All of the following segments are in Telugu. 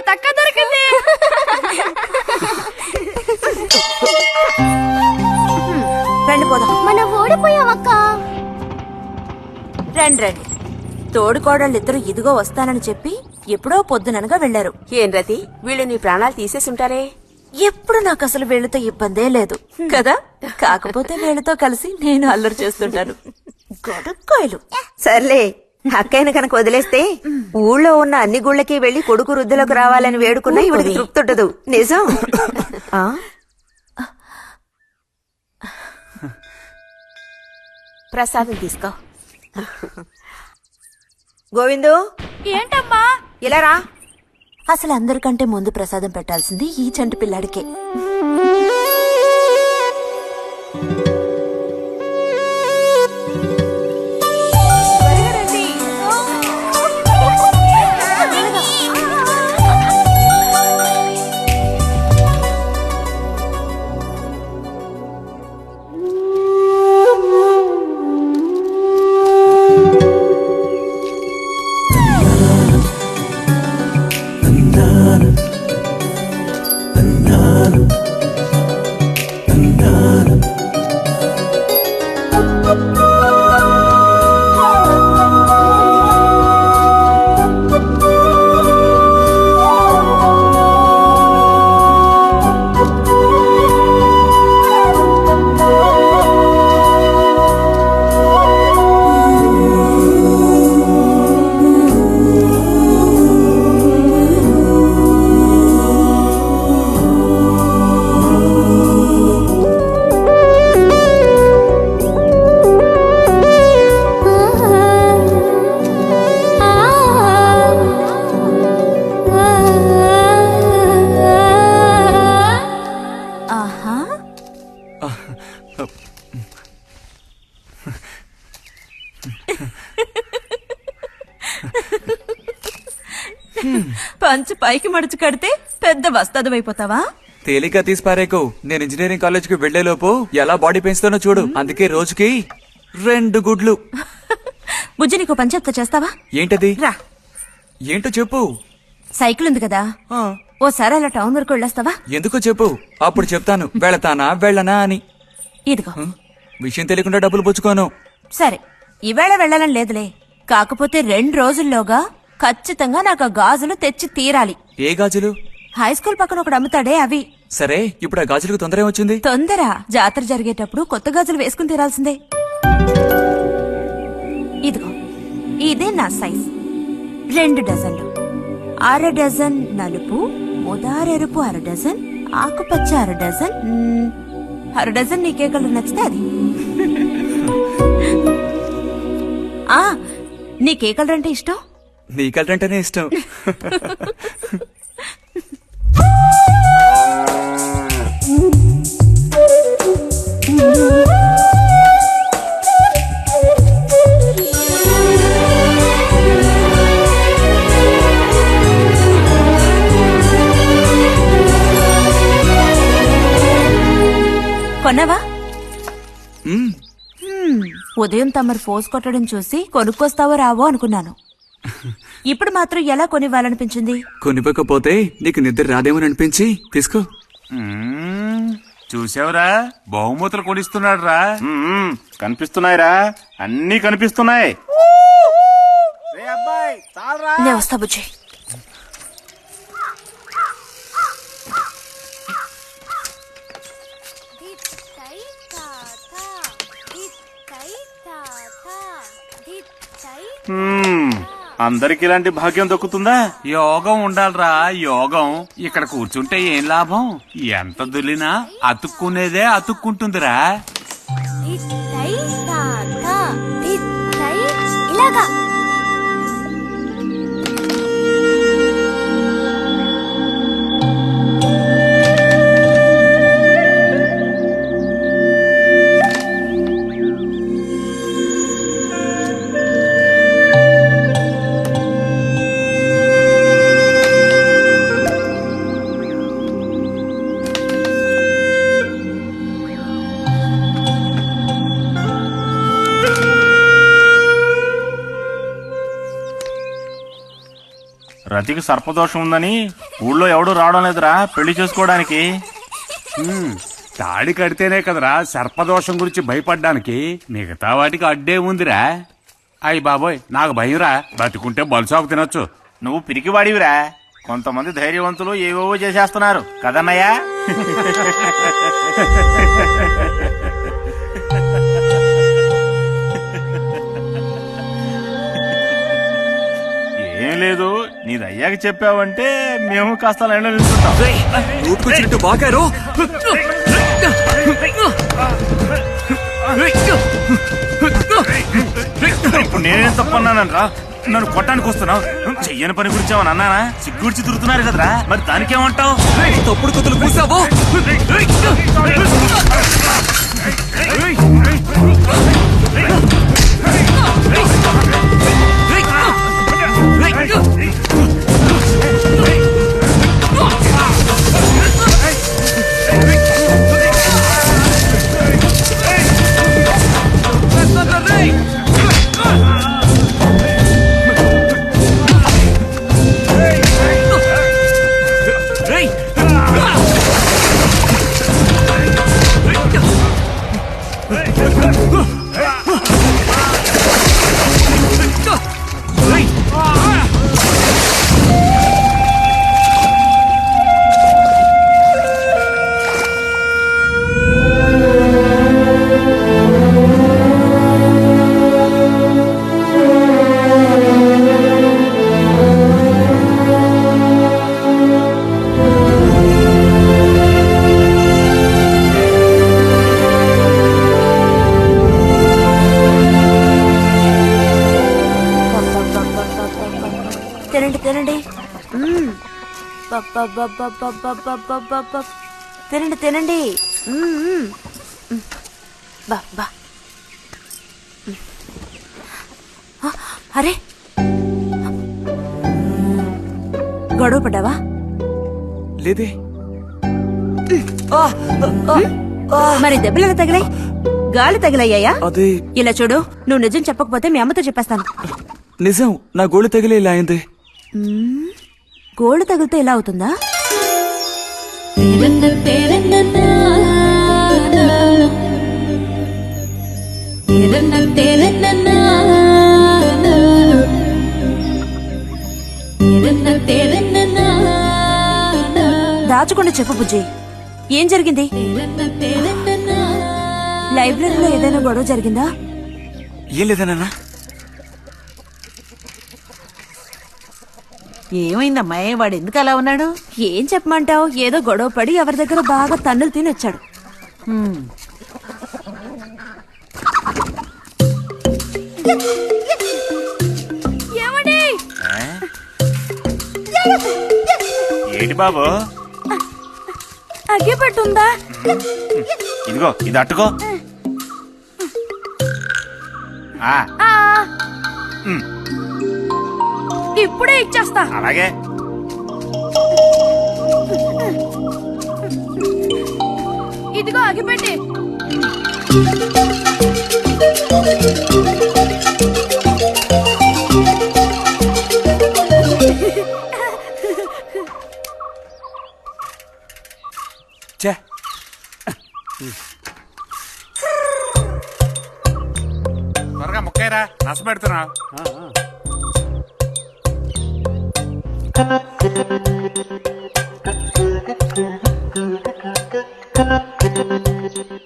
తక్క దొరికింది. రండి పోదాం. మనం ఓడిపోయావక్క. రండి రండి. తోడుకోడళ్ళిద్దరూ ఇదిగో వస్తానని చెప్పి ఎప్పుడో పొద్దుననగా వెళ్లారు. ఏం రతి, వీళ్ళు నీ ప్రాణాలు తీసేసుంటారే. ఎప్పుడు నాకు అసలు వీళ్ళతో ఇబ్బందే లేదు కదా. కాకపోతే వీళ్ళతో కలిసి నేను అల్లరి చేస్తుంటాను. గొడక్కాయలు. సర్లే, అక్కయ్యను కనుక వదిలేస్తే ఊళ్ళో ఉన్న అన్ని గుళ్ళకి వెళ్లి కొడుకు వృద్ధులకు రావాలని వేడుకున్నా ఇవిడికి తృప్తి ఉండదు. నిజం. ప్రసాదం తీసుకో. గోవిందు. ఏంటమ్మా? ఇలా రా. అసలు అందరికంటే ముందు ప్రసాదం పెట్టాల్సింది ఈ చంటి పిల్లాడికే. పంచు పైకి మడుచు కడితే పెద్ద వస్తాదమైపోతావా? తేలిక తీసి పారేకు. నేను ఇంజనీరింగ్ కాలేజ్ కి వెళ్లేలోపు ఎలా బాడీ పెంచుతానో చూడు. అందుకే రోజుకి 2 గుడ్లు. బుజ్జి, నీకు పని చెప్తా, చేస్తావా? ఏంటది? రా. ఏంటో చెప్పు. సైకిల్ ఉంది కదా, ఓసారి అలా టౌన్ వరకు వెళ్ళొస్తావా? ఎందుకో చెప్పు, అప్పుడు చెప్తాను వెళతానా వెళ్ళనా అని. ఇదిగో. విషయం తెలియకుండా డబ్బులు పుచ్చుకోను. సరే, ఈవేళ వెళ్ళాలని లేదులే. కాకపోతే 2 రోజుల్లోగా ఖచ్చితంగా నాకు ఆ గాజులు తెచ్చి తీరాలి. ఏ గాజులు? హై స్కూల్ పక్కన ఒకడు అమ్ముతాడే అవి. సరే, ఇప్పుడు ఆ గాజులకు తొందర ఏమొచ్చింది? తొందర జాతర జరిగేటప్పుడు కొత్త గాజులు వేసుకుని తీరాల్సిందే. ఇదిగో, ఇదే నా సైజ్. 2 డజన్లు. 1/2 డజన్ నలుపు, ఉదారెరుపు 1/2 డజన్, ఆకుపచ్చ 1/2 డజన్. 1/2 డజన్ నీకే కలర్ నచ్చితే అది. నీకే కలర్ అంటే ఇష్టం? నీ కలర్ అంటేనే ఇష్టం. కొన్నావా? ఉదయం తమరు ఫోర్స్ కొట్టడం చూసి కొనుక్కొస్తావో రావో అనుకున్నాను. ఇప్పుడు మాత్రం ఎలా కొనివ్వాలనిపించింది? కొనివ్వకపోతే నీకు నిద్ర రాదేమని అనిపించి తీసుకో. చూసావురా, బహుమతులు కొనిస్తున్నాడు రా. కనిపిస్తున్నాయిరా, అన్నీ కనిపిస్తున్నాయి. నేను వస్తా బుజ్జి. అందరికి ఇలాంటి భాగ్యం దక్కుతుందా? యోగం ఉండాలిరా, యోగం. ఇక్కడ కూర్చుంటే ఏం లాభం? ఎంత దులినా అతుక్కునేదే అతుక్కుంటుందిరా. ఇలాగా రతికి సర్పదోషం ఉందని ఊళ్ళో ఎవడు రావడం లేదురా పెళ్లి చేసుకోవడానికి. తాడి కడితేనే కదరా సర్పదోషం గురించి భయపడ్డానికి, మిగతా వాటికి అడ్డే ఉందిరా. అయ్యి బాబోయ్, నాకు భయంరా, బతుకుంటే బలుసాకు తినొచ్చు. నువ్వు పిరికివాడివిరా, కొంతమంది ధైర్యవంతులు ఏవేవో చేసేస్తున్నారు కదన్నయ్యా. ఏం లేదు, నీది అయ్యాక చెప్పావంటే మేము కాస్త లైన్లో నిలుచుంటాం. ఊపుకొచ్చినట్టు బాకారు. ఇప్పుడు నేనేం తప్పన్నానరా, నన్ను కొట్టడానికి వస్తున్నావు? చెయ్యని పని గురించి ఏమన్నా అన్నానా? సిగ్గుడిచి తిరుగుతున్నారు కదరా, మరి దానికేమంటావు? తప్పుడు కొత్తలు పూసావో. తినండి తినండి. తినండి తినండి. బా బా. అరే, గొడవ పడ్డావా? లేదే. మరి దెబ్బలు ఎలా తగిలాయి? గాలి తగిలయ్యాయా? అదే. ఇలా చూడు, నువ్వు నిజం చెప్పకపోతే మీ అమ్మతో చెప్పేస్తాను. నిజం, నా గోళి తగిలే ఇలా అయింది. గోళ్ళు తగిలితే ఇలా అవుతుందా? దాచకుండా చెప్పు బుజ్జి, ఏం జరిగింది? లైబ్రరీలో ఏదైనా గొడవ జరిగిందా? ఏం లేదన్నా. ఏమైందమ్మా, వాడు ఎందుకు అలా ఉన్నాడు? ఏం చెప్పమంటావు, ఏదో గొడవ పడి ఎవరి దగ్గర బాగా తన్నులు తిని వచ్చాడు. ఏమండి? ఏంటి బాబు? అగ్గిపెట్టుందా? ఇదిగో ఇది అట్టుకో. ఇప్పుడే ఇచ్చేస్తా. అలాగే. ఇదిగో అగ్గిపెట్టి. చే, త్వరగా ముక్కైరా, నస పెడుతున్నా.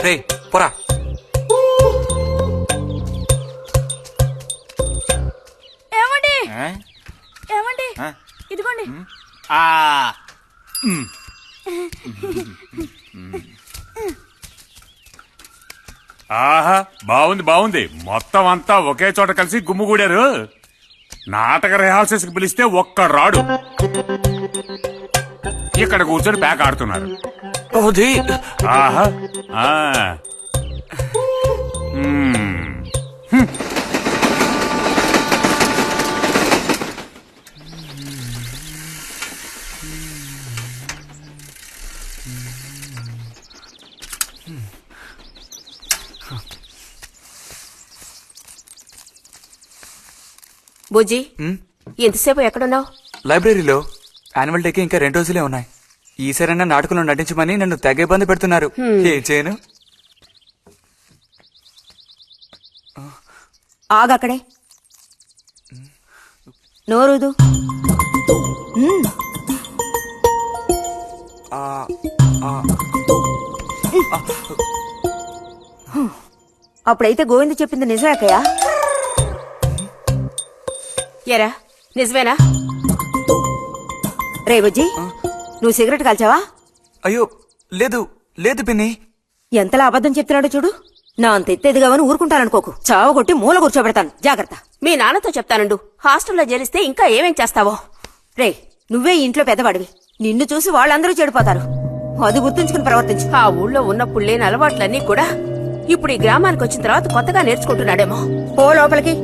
రే పోరా. ఏమండి? ఏమండి? ఇదిగోండి. ఆహా, బాగుంది బాగుంది. మొత్తం అంతా ఒకే చోట కలిసి గుమ్ముగూడారు. నాటక రిహార్సల్స్ కి పిలిస్తే ఒక్క రాడు. ఇక్కడ కూర్చొని ప్యాక్ ఆడుతున్నారు. అది ఆహా. బుజ్జి, ఎంతసేపు ఎక్కడున్నావు? లైబ్రరీలో యాన్యువల్ డేకి ఇంకా 2 రోజులే ఉన్నాయి. ఈసారైనా నాటకంలో నటించమని నన్ను తెగ ఇబ్బంది పెడుతున్నారు. ఏం చేయను? ఆగక్కడే నోరుదు. అప్పుడైతే గోవింద చెప్పింది నిజమేకయ్యా? ఎరా నిజమేనా? రే బుజ్జి, నువ్వు సిగరెట్ కాల్చావా? అయ్యో లేదు లేదు పిన్ని. ఎంతలా అబద్ధం చెప్తున్నాడో చూడు. నా అంత ఎత్తేదిగావని ఊరుకుంటాననుకోకు. చావగొట్టి మూల కూర్చోబెడతాను. జాగ్రత్త. మీ నాన్నతో చెప్తానుండు. హాస్టల్లో చేరిస్తే ఇంకా ఏమేం చేస్తావో. రే, నువ్వే ఈ ఇంట్లో పెద్దవాడివి. నిన్ను చూసి వాళ్ళందరూ చెడిపోతారు. అది గుర్తుంచుకుని ప్రవర్తించు. ఆ ఊళ్ళో ఉన్నప్పుడు లేని అలవాట్లన్నీ కూడా ఇప్పుడు ఈ గ్రామానికి వచ్చిన తర్వాత కొత్తగా నేర్చుకుంటున్నాడేమో. పో లోపలికి.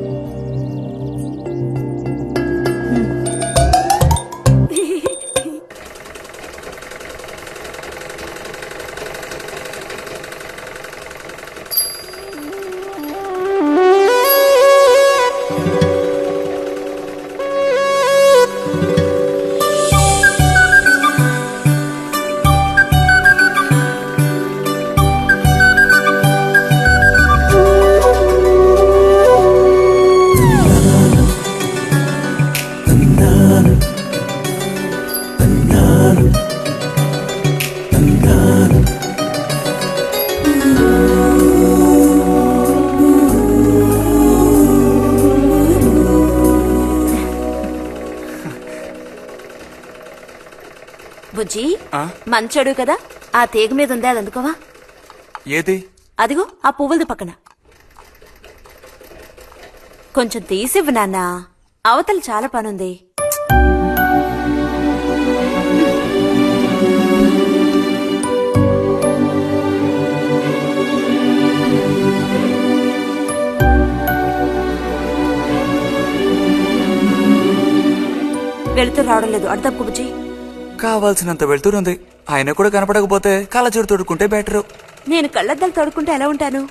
బుజ్జి, మంచోడు కదా, ఆ తీగ మీద ఉందే అది అందుకోవా? ఏది? అదిగో ఆ పువ్వులది పక్కన. కొంచెం తీసివ్వు నాన్న, అవతల చాలా పనుంది. వెళుతూ రావడం లేదు. అర్థం బుజ్జి. కావాల్సినంత వెళ్తూరుంది. ఆయన కూడా కనపడకపోతే కళ్ళజోడు తోడుకుంటే బెటరు. నేను కళ్ళద్దాలు తోడుకుంటే ఎలా ఉంటాను?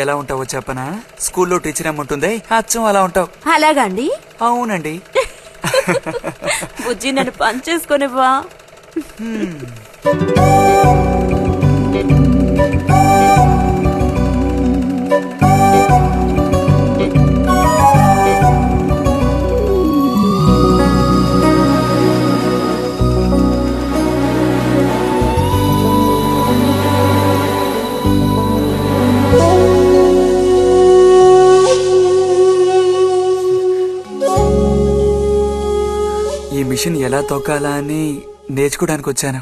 ఎలా ఉంటావో చెప్పనా? స్కూల్లో టీచర్ ఏమంటుంది, అచ్చం అలా ఉంటావు. అలాగా అండి? అవునండి. బుజ్జి, నన్ను పని చేసుకునివ్వా? ఈ మిషన్ ఎలా తొక్కాలా అని నేర్చుకోవడానికి వచ్చాను.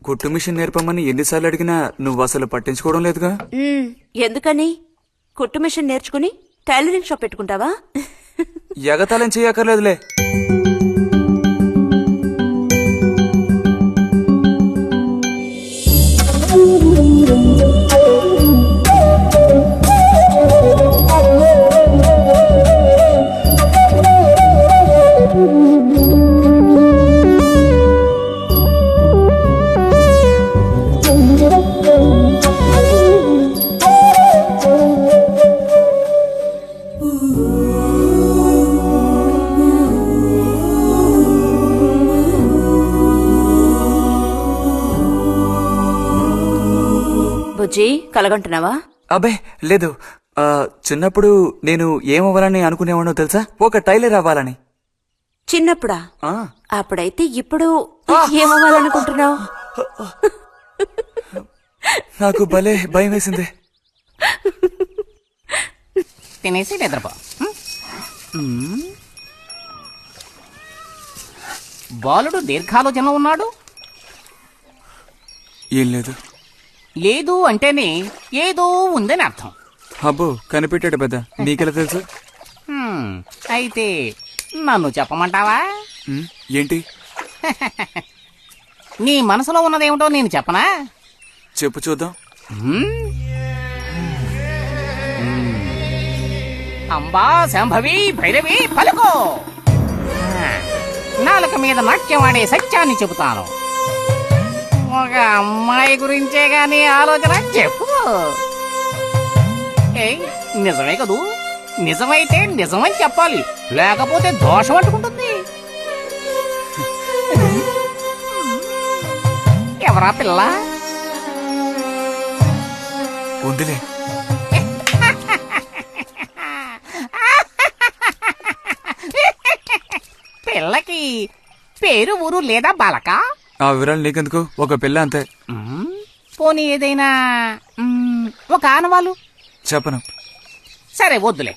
కుట్టు మిషన్ నేర్పమని ఎన్నిసార్లు అడిగినా నువ్వు అసలు పట్టించుకోవడం లేదుగా. ఎందుకని? కుట్టు మిషన్ నేర్చుకుని టైలరింగ్ షాప్ పెట్టుకుంటావా? ఎగతాళం చేయక్కర్లేదులే. బుజ్జి, కలగంటున్నావా? అబ్బే లేదు. చిన్నప్పుడు నేను ఏమవ్వాలని అనుకునేవాడో తెలుసా? ఒక టైలర్ అవ్వాలని. చిన్నప్పుడా? ఆ, అప్పుడైతే ఇప్పుడు ఏమవ్వాలనుకుంటున్నావు? నాకు భలే భయం వేసింది. తినేసి నిద్రపో. బాలుడు దీర్ఘాలోచనలో ఉన్నాడు. ఏం లేదు. లేదు అంటేనే ఏదో ఉందని అర్థం. అబ్బో, కనిపెట్టాడు పెద్ద. నీకెలా తెలుసు? అయితే నన్ను చెప్పమంటావా? ఏంటి? నీ మనసులో ఉన్నదేమిటో నేను చెప్పనా? చెప్పు చూద్దాం. అంబా శాంభవి భైరవి పలుకో. నాలుక మీద నాట్యమాడే సత్యాన్ని చెబుతాను. ఒక అమ్మాయి గురించే గాని ఆలోచన చెప్పు. నిజమే కదూ? నిజమైతే నిజమని చెప్పాలి, లేకపోతే దోషం అంటుకుంటుంది. ఎవరా పిల్ల? ఉందిలే. పిల్లకి పేరు ఊరు లేదా బాలక? ఆ వివరాలు నీకెందుకు, ఒక పిల్ల అంతే. పోనీ ఏదైనా ఒక ఆనవాలు? చెప్పను. సరే వద్దులే.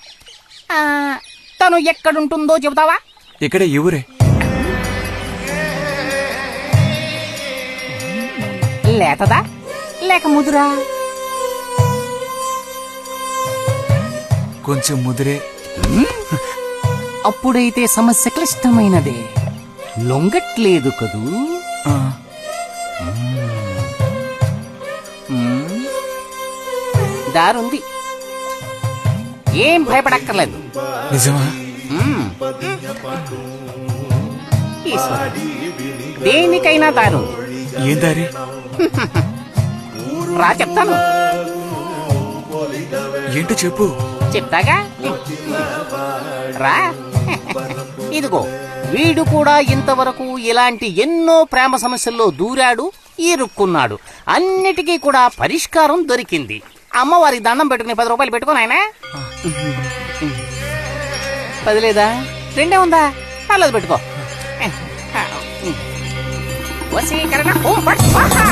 తను ఎక్కడుంటుందో చెబుతావా? ఇక్కడే ఈ ఊరే. లేతదా లేక ముదురా? కొంచెం ముదిరే. అప్పుడైతే సమస్య క్లిష్టమైనదే. లొంగట్లేదు కదూ? ఆ, దారుంది, ఏం భయపడక్కర్లేదు. నిజమా? ఈశ్వరుడు, దేనికైనా దారుంది. ఏం దారి? రా చెప్తాను. ఏంటో చెప్పు. చెప్తాగా, రా. ఇదిగో, వీడు కూడా ఇంతవరకు ఇలాంటి ఎన్నో ప్రేమ సమస్యల్లో దూరాడు, ఇరుక్కున్నాడు. అన్నిటికీ కూడా పరిష్కారం దొరికింది. అమ్మవారికి దండం పెట్టుకుని 10 రూపాయలు పెట్టుకో నాయనా. 10 లేదా? 2 ఉందా? పర్లేదు పెట్టుకో. వశీకరణ ఓం ఫట్ స్వాహా.